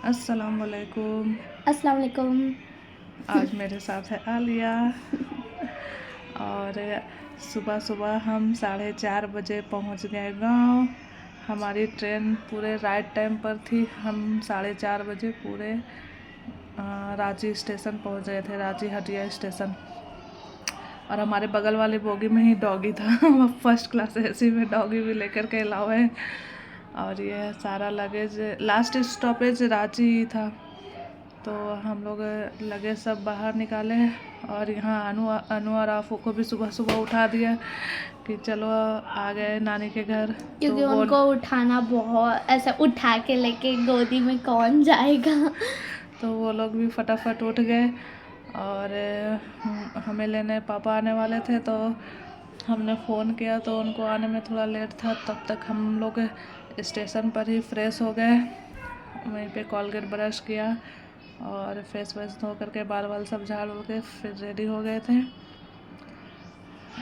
अस्सलाम वालेकुम। अस्सलाम वालेकुम। आज मेरे साथ है आलिया। और सुबह सुबह हम 4:30 बजे पहुंच गए गांव। हमारी ट्रेन पूरे राइट टाइम पर थी। हम 4:30 बजे पूरे रांची स्टेशन पहुंच गए थे, रांची हटिया स्टेशन। और हमारे बगल वाली बोगी में ही डॉगी था। फर्स्ट क्लास एसी में डॉगी भी लेकर के अलावा है। और ये सारा लगेज, लास्ट स्टॉपेज रांची ही था, तो हम लोग लगेज सब बाहर निकाले। और यहाँ अनु और आफू को भी सुबह सुबह उठा दिया कि चलो आ गए नानी के घर। तो क्योंकि वो उनको उठाना बहुत ऐसा, उठा के लेके गोदी में कौन जाएगा। तो वो लोग भी फटाफट उठ गए। और हमें लेने पापा आने वाले थे, तो हमने फ़ोन किया तो उनको आने में थोड़ा लेट था। तब तक हम लोग स्टेशन पर ही फ्रेश हो गए। वहीं पे कोलगेट ब्रश किया और फेस वेस धो करके बाल वाल सब झाड़ उड़ के फिर रेडी हो गए थे।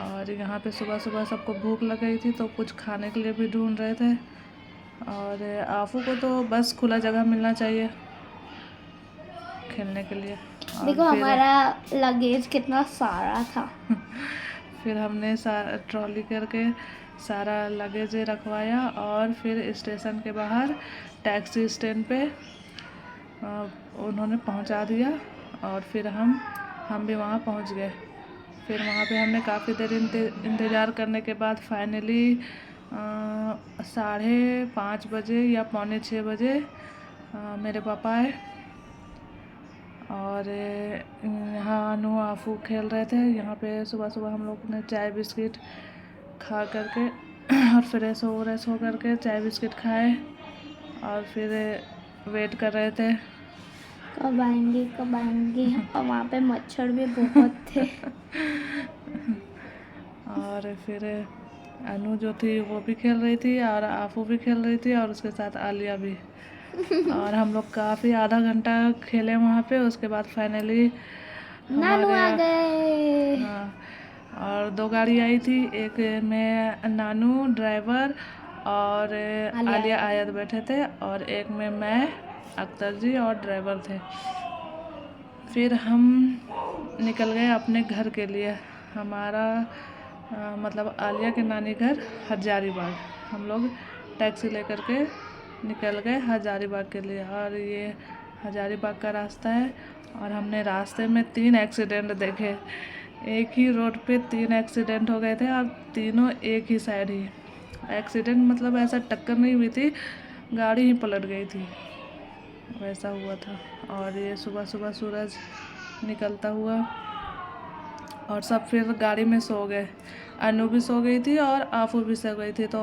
और यहाँ पे सुबह सुबह सबको भूख लग गई थी, तो कुछ खाने के लिए भी ढूंढ रहे थे। और आफू को तो बस खुला जगह मिलना चाहिए खेलने के लिए। और देखो फिर हमारा लगेज कितना सारा था। फिर हमने ट्रॉली करके सारा लगेज रखवाया और फिर स्टेशन के बाहर टैक्सी स्टैंड पे उन्होंने पहुंचा दिया। और फिर हम भी वहां पहुंच गए। फिर वहां पे हमने काफ़ी देर इंतज़ार करने के बाद फाइनली 5:30 बजे या 5:45 बजे मेरे पापा आए। और यहाँ अनु आफू खेल रहे थे। यहाँ पे सुबह सुबह हम लोग ने चाय बिस्किट खा करके और फ्रेश हो करके चाय बिस्किट खाए। और फिर वेट कर रहे थे कब आएंगे। और वहाँ पे मच्छर भी बहुत थे। और फिर अनु जो थी वो भी खेल रही थी और आफू भी खेल रही थी और उसके साथ आलिया भी। और हम लोग काफ़ी आधा घंटा खेले वहाँ पे। उसके बाद फाइनली नानू हमारे आ गए। हाँ, और 2 गाड़ी आई थी। एक में नानू ड्राइवर और आलिया आयत बैठे थे, और एक में मैं, अख्तर जी और ड्राइवर थे। फिर हम निकल गए अपने घर के लिए। हमारा मतलब आलिया के नानी घर हजारीबाग। हम लोग टैक्सी लेकर के निकल गए हजारीबाग के लिए। और ये हजारीबाग का रास्ता है। और हमने रास्ते में 3 एक्सीडेंट देखे। एक ही रोड पे 3 एक्सीडेंट हो गए थे और तीनों एक ही साइड ही। एक्सीडेंट मतलब ऐसा टक्कर नहीं हुई थी, गाड़ी ही पलट गई थी, वैसा हुआ था। और ये सुबह सुबह सूरज निकलता हुआ, और सब फिर गाड़ी में सो गए। अनु भी सो गई थी और आफू भी सो गई थी। तो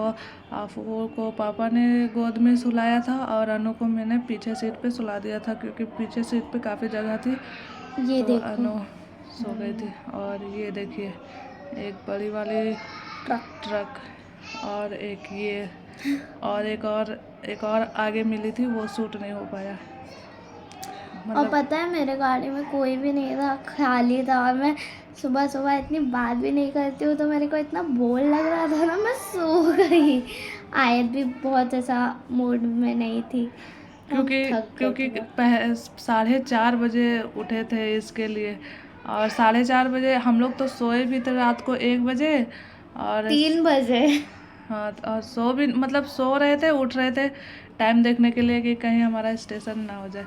आफू को पापा ने गोद में सुलाया था और अनु को मैंने पीछे सीट पे सुला दिया था, क्योंकि पीछे सीट पे काफ़ी जगह थी। ये तो देखो अनु सो गई थी। और ये देखिए एक बड़ी वाली ट्रक और एक ये और एक और आगे मिली थी, वो शूट नहीं हो पाया। और मतलब पता है मेरे गाड़ी में कोई भी नहीं था, खाली था। और मैं सुबह सुबह इतनी बात भी नहीं करती हूँ, तो मेरे को इतना बोर लग रहा था ना, मैं सो गई। आयत भी बहुत ऐसा मूड में नहीं थी। हम थक गए क्योंकि थे बहुत। 4:30 बजे उठे थे इसके लिए। और 4:30 बजे हम लोग तो सोए भी थे रात को 1 बजे। और 3 बजे। हाँ, और सो भी मतलब सो रहे थे, उठ रहे थे टाइम देखने के लिए कि कहीं हमारा स्टेशन ना हो जाए।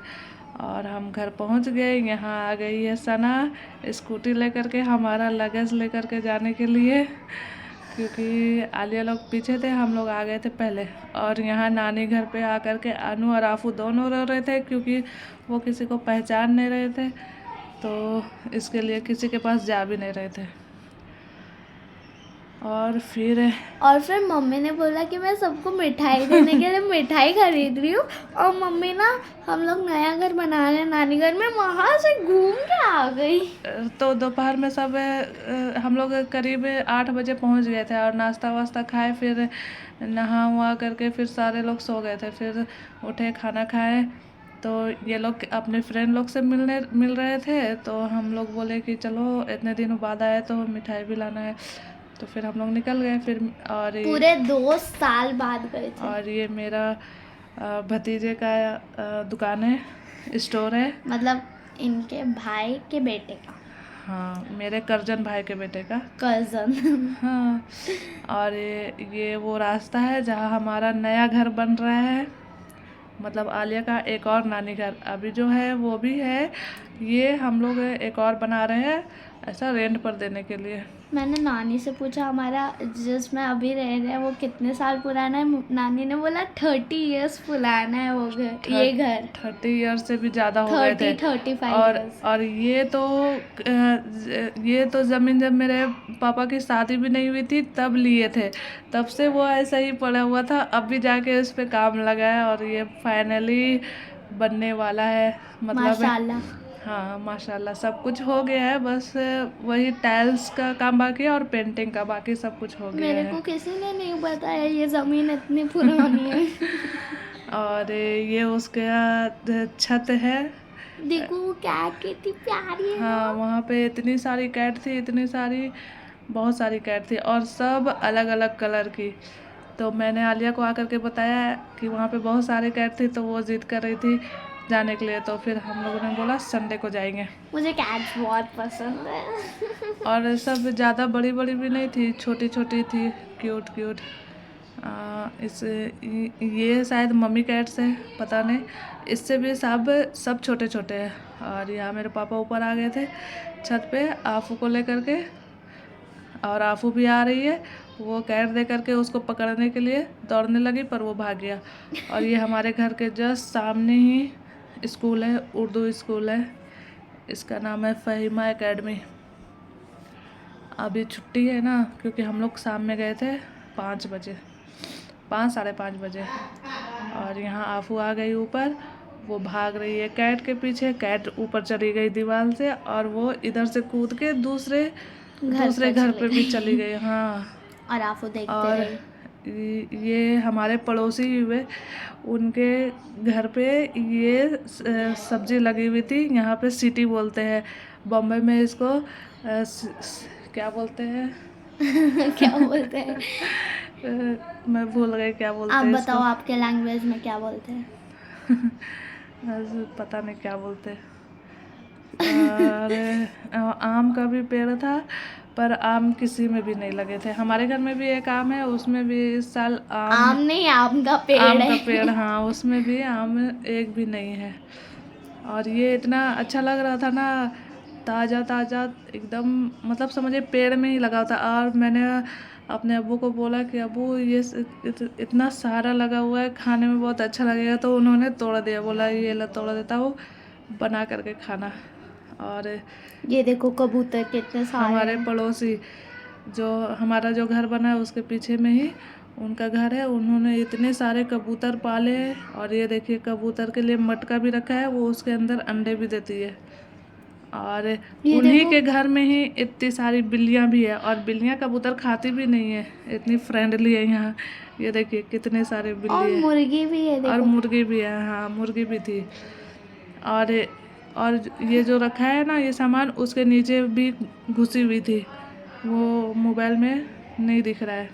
और हम घर पहुंच गए। यहाँ आ गई है सना स्कूटी लेकर के हमारा लगेज लेकर के जाने के लिए, क्योंकि आलिया लोग पीछे थे, हम लोग आ गए थे पहले। और यहाँ नानी घर पे आकर के अनु और आफू दोनों रो रहे थे, क्योंकि वो किसी को पहचान नहीं रहे थे, तो इसके लिए किसी के पास जा भी नहीं रहे थे। और फिर मम्मी ने बोला कि मैं सबको मिठाई देने के लिए मिठाई खरीद रही हूँ। और मम्मी ना, हम लोग नया घर बना रहे हैं नानी घर में, वहाँ से घूम के आ गई। तो दोपहर में सब हम लोग करीब 8 बजे पहुंच गए थे और नाश्ता वास्ता खाए, फिर नहा वहा करके फिर सारे लोग सो गए थे। फिर उठे, खाना खाए, तो ये लोग अपने फ्रेंड लोग से मिल रहे थे। तो हम लोग बोले कि चलो इतने दिनों बाद आए तो मिठाई भी लाना है। तो फिर हम लोग निकल गए फिर। और पूरे 2 साल बाद गए थे। और ये मेरा भतीजे का दुकान है, स्टोर है। मतलब इनके भाई के बेटे का, हाँ, मेरे कर्जन भाई के बेटे का। कजन। हाँ, और ये वो रास्ता है जहाँ हमारा नया घर बन रहा है, मतलब आलिया का एक और नानी घर अभी जो है वो भी है। ये हम लोग एक और बना रहे हैं ऐसा रेंट पर देने के लिए। मैंने नानी से पूछा हमारा जिसमें अभी रह रहे हैं वो कितने साल पुराना है। नानी ने बोला 30 इयर्स पुराना है वो घर, ये घर 30 ईयर से भी ज़्यादा हो गए थे। 35 और इयर्स। और ये तो ज़मीन जब मेरे पापा की शादी भी नहीं हुई थी तब लिए थे, तब से वो ऐसा ही पड़ा हुआ था। अब भी जाके उस पर काम लगा है और ये फाइनली बनने वाला है, मतलब माशाल्लाह। हाँ माशाल्लाह सब कुछ हो गया है, बस वही टाइल्स का काम बाकी है और पेंटिंग का, बाकी सब कुछ हो गया मेरे है। को किसी ने नहीं बताया ये ज़मीन इतनी पुरानी है। और ये उसका छत है। देखो वो कैट कितनी प्यारी है हाँ, ना। वहाँ पे इतनी सारी कैट थी, इतनी सारी, बहुत सारी कैट थी और सब अलग अलग कलर की। तो मैंने आलिया को आकर के बताया कि वहाँ पे बहुत सारे कैट थी, तो वो जिद कर रही थी जाने के लिए। तो फिर हम लोगों ने बोला संडे को जाएंगे। मुझे कैट्स बहुत पसंद है। और सब ज़्यादा बड़ी बड़ी भी नहीं थी, छोटी छोटी थी, क्यूट क्यूट। ये शायद मम्मी कैट्स है, पता नहीं। इससे भी सब छोटे छोटे हैं। और यहाँ मेरे पापा ऊपर आ गए थे छत पे आफू को लेकर के, और आफू भी आ रही है। वो कैट दे करके उसको पकड़ने के लिए दौड़ने लगी पर वो भाग गया। और ये हमारे घर के जस्ट सामने ही स्कूल है, उर्दू स्कूल है, इसका नाम है फ़हीमा एकेडमी। अभी छुट्टी है ना, क्योंकि हम लोग शाम में गए थे 5 बजे, 5 साढ़े 5 बजे। और यहाँ आफू आ गई ऊपर, वो भाग रही है कैट के पीछे। कैट ऊपर चली गई दीवार से और वो इधर से कूद के दूसरे घर पे भी चली गई। हाँ, और आपको देखते और रहे। ये हमारे पड़ोसी हुए, उनके घर पे ये सब्जी लगी हुई थी। यहाँ पे सिटी बोलते हैं, बॉम्बे में इसको क्या बोलते हैं? क्या बोलते हैं? मैं भूल गई क्या बोलते आप हैं बताओ इसको। आपके लैंग्वेज में क्या बोलते हैं? पता नहीं क्या बोलते हैं। और आम का भी पेड़ था पर आम किसी में भी नहीं लगे थे। हमारे घर में भी एक आम है, उसमें भी इस साल आम नहीं, आम का पेड़ आम है। का पेड़, हाँ, उसमें भी आम एक भी नहीं है। और ये इतना अच्छा लग रहा था ना, ताज़ा ताज़ा एकदम, मतलब समझिए पेड़ में ही लगा था। और मैंने अपने अब्बू को बोला कि अब्बू ये इतना सारा लगा हुआ है, खाने में बहुत अच्छा लगेगा। तो उन्होंने तोड़ दिया, बोला ये ला तोड़ देता हूँ, बना करके खाना। और ये देखो कबूतर कितने सारे हमारे हैं। पड़ोसी जो हमारा जो घर बना है उसके पीछे में ही उनका घर है, उन्होंने इतने सारे कबूतर पाले हैं। और ये देखिए कबूतर के लिए मटका भी रखा है, वो उसके अंदर अंडे भी देती है। और उन्हीं के घर में ही इतनी सारी बिल्लियाँ भी है, और बिल्लियाँ कबूतर खाती भी नहीं है, इतनी फ्रेंडली है यहाँ। ये देखिए कितने सारे और बिल्ली है, मुर्गी भी है, और देखो। मुर्गी भी है, हाँ मुर्गी भी थी। और ये जो रखा है ना ये सामान, उसके नीचे भी घुसी हुई थी, वो मोबाइल में नहीं दिख रहा है।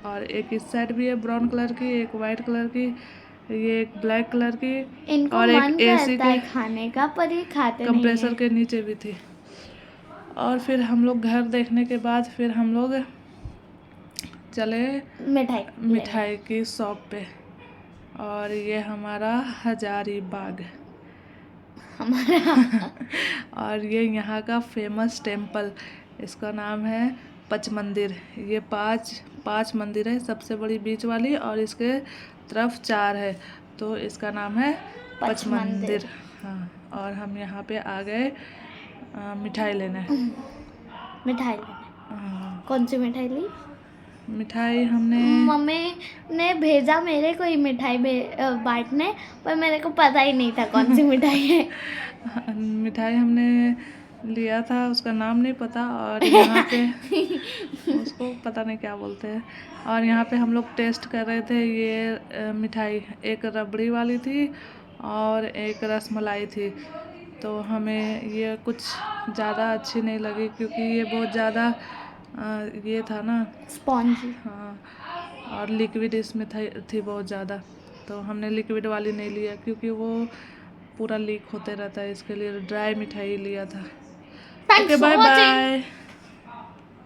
और एक इस साइड भी है ब्राउन कलर की, एक वाइट कलर की, ये एक ब्लैक कलर की, इनको और मन एक एसी करता के है खाने का पर ये खाते नहीं कंप्रेसर है। के नीचे भी थी। और फिर हम लोग घर देखने के बाद फिर हम लोग चले मिठाई की शॉप पे। और ये हमारा हजारीबाग हमारा और ये यहाँ का फेमस टेम्पल, इसका नाम है पचमंदिर। ये पांच मंदिर है, सबसे बड़ी बीच वाली, और इसके तरफ 4 है, तो इसका नाम है पचमंदिर। हाँ, और हम यहाँ पे आ गए मिठाई लेने। हाँ, कौन सी मिठाई ली? मिठाई हमने मम्मी ने भेजा मेरे को ही मिठाई बांटने, पर मेरे को पता ही नहीं था कौन सी मिठाई है। मिठाई हमने लिया था, उसका नाम नहीं पता। और यहाँ पे उसको पता नहीं क्या बोलते हैं। और यहाँ पे हम लोग टेस्ट कर रहे थे ये मिठाई, एक रबड़ी वाली थी और एक रसमलाई थी। तो हमें ये कुछ ज़्यादा अच्छी नहीं लगी, क्योंकि ये बहुत ज़्यादा ये था ना, स्पॉन्जी। हाँ, और लिक्विड इसमें थी बहुत ज़्यादा, तो हमने लिक्विड वाली नहीं लिया क्योंकि वो पूरा लीक होते रहता है, इसके लिए ड्राई मिठाई लिया था। Thanks okay, for bye watching. Bye.